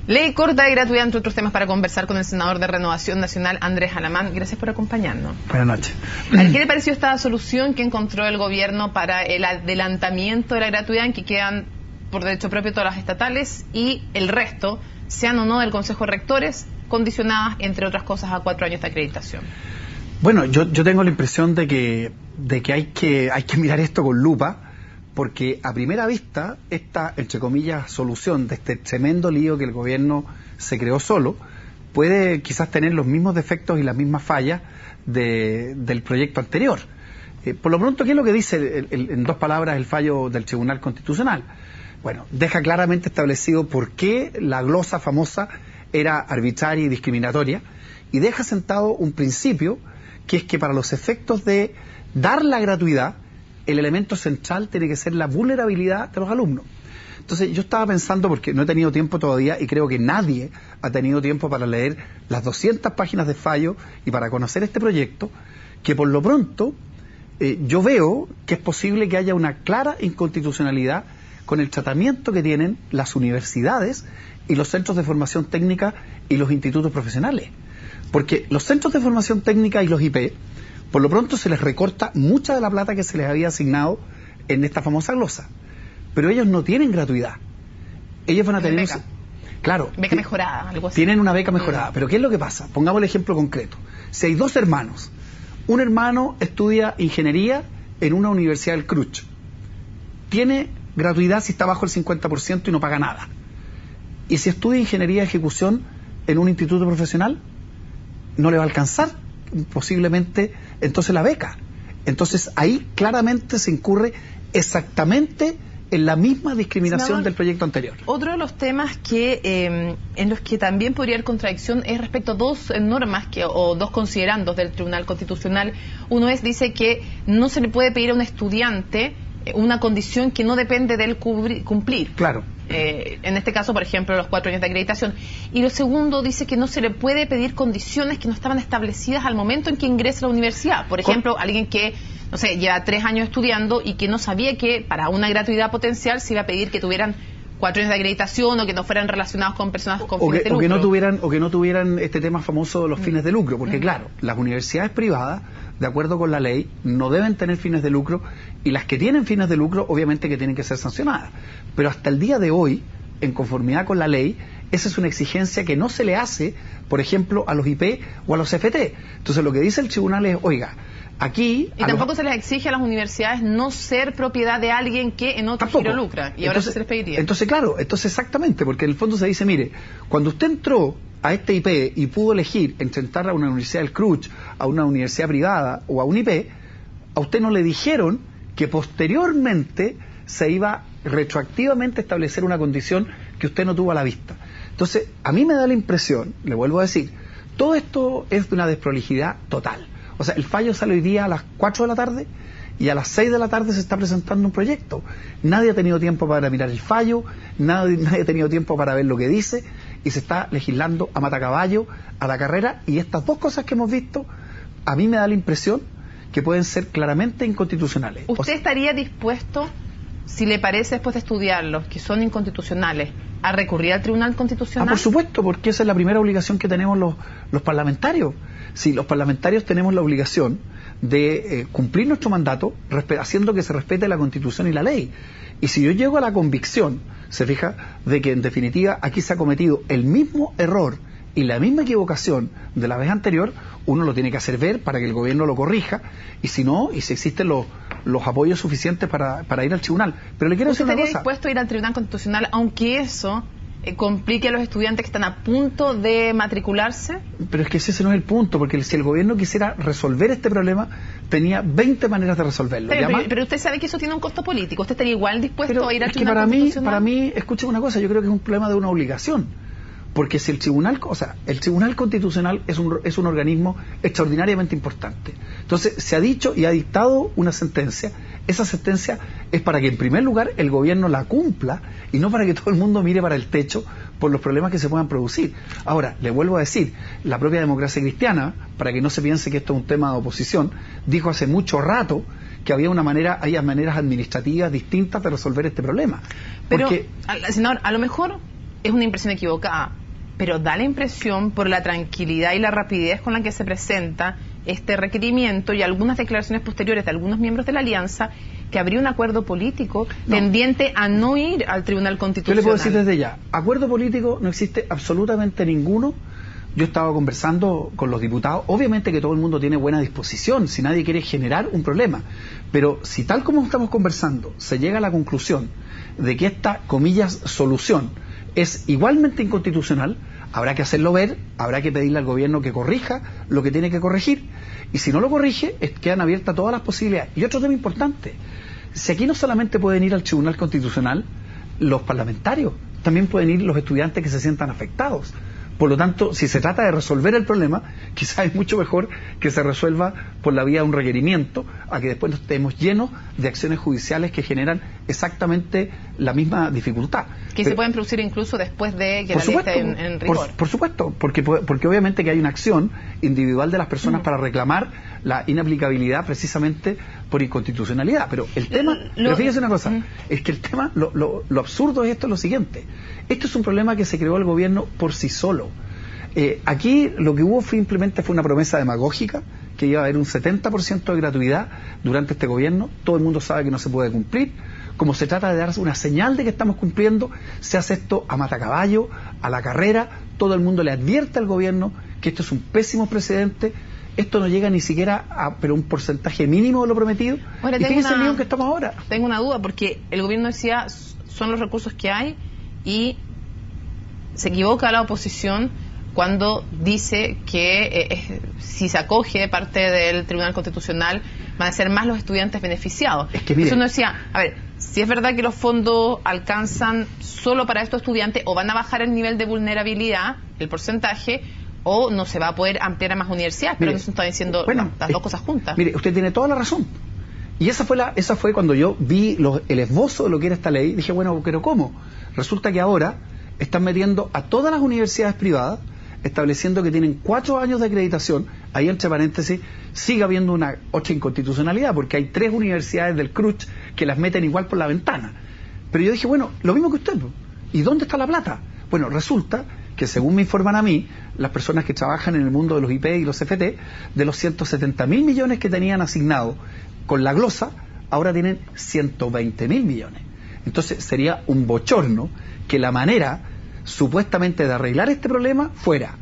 Ley corta y gratuita, entre otros temas, para conversar con el senador de Renovación Nacional, Andrés Alamán. Gracias por acompañarnos. Buenas noches. ¿Qué le pareció esta solución que encontró el gobierno para el adelantamiento de la gratuidad, en que quedan por derecho propio todas las estatales y el resto, sean o no del Consejo de Rectores, condicionadas, entre otras cosas, a 4 años de acreditación? Bueno, yo tengo la impresión de que hay que mirar esto con lupa, porque a primera vista esta, entre comillas, solución de este tremendo lío que el gobierno se creó solo puede quizás tener los mismos defectos y las mismas fallas del proyecto anterior. Por lo pronto, ¿qué es lo que dice en dos palabras el fallo del Tribunal Constitucional? Bueno, deja claramente establecido por qué la glosa famosa era arbitraria y discriminatoria, y deja sentado un principio, que es que para los efectos de dar la gratuidad, el elemento central tiene que ser la vulnerabilidad de los alumnos. Entonces yo estaba pensando, porque no he tenido tiempo todavía, y creo que nadie ha tenido tiempo para leer las 200 páginas de fallo y para conocer este proyecto, que por lo pronto yo veo que es posible que haya una clara inconstitucionalidad con el tratamiento que tienen las universidades y los centros de formación técnica y los institutos profesionales. Porque los centros de formación técnica y los IP, por lo pronto se les recorta mucha de la plata que se les había asignado en esta famosa glosa. Pero ellos no tienen gratuidad. Ellos van a tener... Beca. Claro. Beca mejorada, algo así. Tienen una beca mejorada. Pero ¿qué es lo que pasa? Pongamos el ejemplo concreto. Si hay dos hermanos, un hermano estudia ingeniería en una universidad del CRUCH. Tiene gratuidad si está bajo el 50% y no paga nada. Y si estudia ingeniería de ejecución en un instituto profesional, no le va a alcanzar posiblemente entonces la beca. Entonces ahí claramente se incurre exactamente en la misma discriminación, senador, del proyecto anterior. Otro de los temas que en los que también podría haber contradicción es respecto a dos normas o dos considerandos del Tribunal Constitucional. Uno dice que no se le puede pedir a un estudiante una condición que no depende de él cumplir. Claro. En este caso, por ejemplo, los 4 años de acreditación. Y lo segundo dice que no se le puede pedir condiciones que no estaban establecidas al momento en que ingresa a la universidad. Por ejemplo, alguien que, no sé, lleva 3 años estudiando y que no sabía que para una gratuidad potencial se iba a pedir que tuvieran 4 años de acreditación o que no fueran relacionados con personas con fines de lucro. O que no tuvieran este tema famoso de los fines de lucro, porque claro, las universidades privadas, de acuerdo con la ley, no deben tener fines de lucro, y las que tienen fines de lucro, obviamente que tienen que ser sancionadas. Pero hasta el día de hoy, en conformidad con la ley, esa es una exigencia que no se le hace, por ejemplo, a los IP o a los FT. Entonces lo que dice el tribunal es, oiga, aquí... Y tampoco se les exige a las universidades no ser propiedad de alguien que en otro giro lucra, y ahora se les pediría. Entonces, claro, exactamente, porque en el fondo se dice, mire, cuando usted entró a este IP y pudo elegir entre entrar a una universidad del CRUCH, a una universidad privada o a un IP, a usted no le dijeron que posteriormente se iba retroactivamente a establecer una condición que usted no tuvo a la vista. Entonces, a mí me da la impresión, le vuelvo a decir, todo esto es de una desprolijidad total. O sea, el fallo sale hoy día a las 4 de la tarde y a las 6 de la tarde se está presentando un proyecto. Nadie ha tenido tiempo para mirar el fallo, nadie ha tenido tiempo para ver lo que dice, y se está legislando a matacaballo, a la carrera, y estas dos cosas que hemos visto, a mí me da la impresión que pueden ser claramente inconstitucionales. ¿Usted estaría dispuesto, si le parece después de estudiarlos, que son inconstitucionales, a recurrir al Tribunal Constitucional? Por supuesto, porque esa es la primera obligación que tenemos los parlamentarios. Sí, los parlamentarios tenemos la obligación de cumplir nuestro mandato haciendo que se respete la Constitución y la ley. Y si yo llego a la convicción, se fija, de que en definitiva aquí se ha cometido el mismo error y la misma equivocación de la vez anterior, uno lo tiene que hacer ver para que el gobierno lo corrija, y si no, y si existen los apoyos suficientes para ir al tribunal. Pero le quiero decir una cosa. ¿Estaría dispuesto a ir al Tribunal Constitucional aunque eso complique a los estudiantes que están a punto de matricularse? Pero es que ese no es el punto, porque si el gobierno quisiera resolver este problema, tenía 20 maneras de resolverlo. Pero usted sabe que eso tiene un costo político. ¿Usted estaría igual dispuesto a ir al Tribunal Constitucional? Para mí, escuchen una cosa, yo creo que es un problema de una obligación. Porque si el Tribunal Constitucional es un organismo extraordinariamente importante. Entonces, se ha dicho y ha dictado una sentencia. Esa sentencia es para que, en primer lugar, el gobierno la cumpla, y no para que todo el mundo mire para el techo por los problemas que se puedan producir. Ahora, le vuelvo a decir, la propia Democracia Cristiana, para que no se piense que esto es un tema de oposición, dijo hace mucho rato que había maneras administrativas distintas de resolver este problema. Pero, senador, a lo mejor es una impresión equivocada, pero da la impresión, por la tranquilidad y la rapidez con la que se presenta este requerimiento y algunas declaraciones posteriores de algunos miembros de la alianza, que habría un acuerdo político tendiente a no ir al Tribunal Constitucional. Yo le puedo decir desde ya, acuerdo político no existe absolutamente ninguno. Yo estaba conversando con los diputados, obviamente que todo el mundo tiene buena disposición, si nadie quiere generar un problema, pero si tal como estamos conversando se llega a la conclusión de que esta, comillas, solución es igualmente inconstitucional, habrá que hacerlo ver, habrá que pedirle al gobierno que corrija lo que tiene que corregir, y si no lo corrige, quedan abiertas todas las posibilidades. Y otro tema importante, si aquí no solamente pueden ir al Tribunal Constitucional los parlamentarios, también pueden ir los estudiantes que se sientan afectados. Por lo tanto, si se trata de resolver el problema, quizás es mucho mejor que se resuelva por la vía de un requerimiento, a que después nos estemos llenos de acciones judiciales que generan exactamente la misma dificultad. Que se pueden producir incluso después de que la ley esté en rigor. Por supuesto, porque obviamente que hay una acción individual de las personas para reclamar la inaplicabilidad precisamente por inconstitucionalidad. Pero el tema, pero fíjese una cosa, es que el tema, lo absurdo es esto, es lo siguiente. Esto es un problema que se creó el gobierno por sí solo. Aquí lo que hubo simplemente fue una promesa demagógica, que iba a haber un 70% de gratuidad durante este gobierno. Todo el mundo sabe que no se puede cumplir. Como se trata de dar una señal de que estamos cumpliendo, se hace esto a matacaballo, a la carrera. Todo el mundo le advierte al gobierno que esto es un pésimo precedente. Esto no llega ni siquiera a un porcentaje mínimo de lo prometido. Ahora, y fíjense el lío en que estamos ahora. Tengo una duda, porque el gobierno decía, son los recursos que hay, y se equivoca la oposición cuando dice que si se acoge de parte del Tribunal Constitucional van a ser más los estudiantes beneficiados. Es que mire, eso no decía, a ver, si es verdad que los fondos alcanzan solo para estos estudiantes, o van a bajar el nivel de vulnerabilidad, el porcentaje, o no se va a poder ampliar a más universidades, pero no se está diciendo las dos cosas juntas. Mire, usted tiene toda la razón. Y esa fue cuando yo vi el esbozo de lo que era esta ley, dije, bueno, pero ¿cómo? Resulta que ahora están metiendo a todas las universidades privadas, estableciendo que tienen 4 años de acreditación. Ahí, entre paréntesis, sigue habiendo una otra inconstitucionalidad, porque hay 3 universidades del CRUCH que las meten igual por la ventana. Pero yo dije, bueno, lo mismo que usted, ¿y dónde está la plata? Bueno, resulta que, según me informan a mí, las personas que trabajan en el mundo de los IP y los CFT, de los 170.000 millones que tenían asignados con la glosa, ahora tienen 120.000 millones. Entonces sería un bochorno que la manera supuestamente de arreglar este problema fuera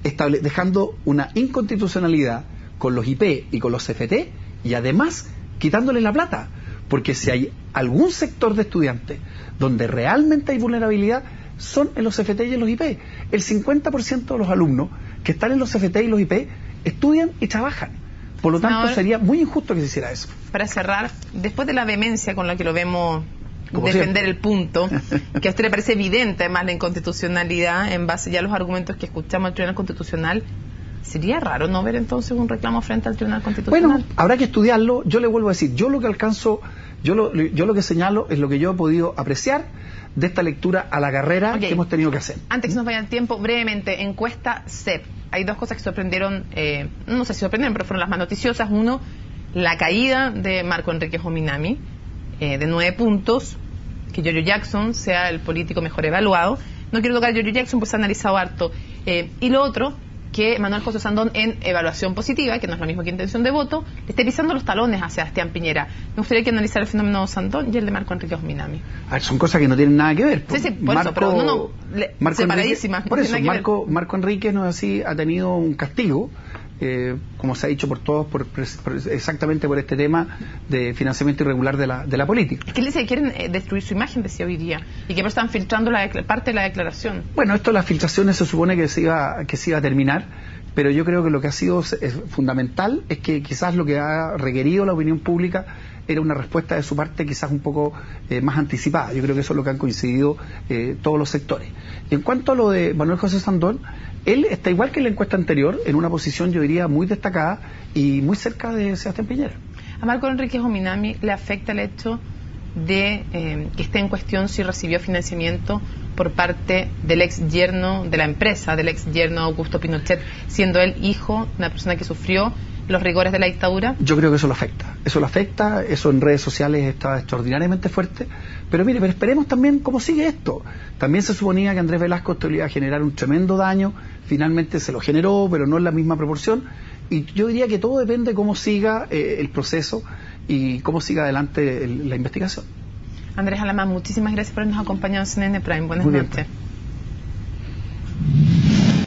dejando una inconstitucionalidad con los IP y con los CFT, y además quitándoles la plata, porque si hay algún sector de estudiantes donde realmente hay vulnerabilidad, son en los CFT y en los IP. El 50% de los alumnos que están en los CFT y los IP estudian y trabajan. Por lo tanto, sería muy injusto que se hiciera eso. Para cerrar, después de la vehemencia con la que lo vemos como defender siempre el punto, que a usted le parece evidente además la inconstitucionalidad en base ya a los argumentos que escuchamos al Tribunal Constitucional, sería raro no ver entonces un reclamo frente al Tribunal Constitucional. Bueno, habrá que estudiarlo. Yo le vuelvo a decir, yo lo que alcanzo, yo lo que señalo es lo que yo he podido apreciar de esta lectura a la carrera que hemos tenido que hacer. Antes que se nos vaya el tiempo, brevemente, encuesta CEP. Hay 2 cosas que sorprendieron, no sé si sorprendieron, pero fueron las más noticiosas. Uno, la caída de Marco Enrique Jominami, de 9 puntos, que Giorgio Jackson sea el político mejor evaluado. No quiero tocar a Giorgio Jackson, pues se ha analizado harto. Y lo otro, que Manuel José Sandón, en evaluación positiva, que no es lo mismo que intención de voto, le esté pisando los talones a Sebastián Piñera. Me gustaría que analizara el fenómeno Sandón y el de Marco Enrique Jominami. A ver, son cosas que no tienen nada que ver. Sí, por eso, pero separadísimas. Por eso, Marco Enrique no es así, ha tenido un castigo, como se ha dicho por todos, exactamente por este tema de financiamiento irregular de la política. Es que él dice que quieren destruir su imagen, decía hoy día, y que por eso están filtrando parte de la declaración. Bueno, esto de las filtraciones se supone que se iba a terminar, pero yo creo que lo que ha sido fundamental es que quizás lo que ha requerido la opinión pública era una respuesta de su parte quizás un poco más anticipada. Yo creo que eso es lo que han coincidido todos los sectores. Y en cuanto a lo de Manuel José Sandón, él está igual que en la encuesta anterior, en una posición, yo diría, muy destacada y muy cerca de Sebastián Piñera. ¿A Marco Enrique Jominami le afecta el hecho de que esté en cuestión si recibió financiamiento por parte del ex yerno de la empresa, del ex yerno Augusto Pinochet, siendo él hijo de una persona que sufrió los rigores de la dictadura? Yo creo que eso lo afecta, eso en redes sociales está extraordinariamente fuerte, pero mire, pero esperemos también cómo sigue esto. También se suponía que Andrés Velasco esto le iba a generar un tremendo daño, finalmente se lo generó, pero no en la misma proporción, y yo diría que todo depende de cómo siga el proceso y cómo siga adelante la investigación. Andrés Alamán, muchísimas gracias por habernos acompañado en CNN Prime. Buenas noches.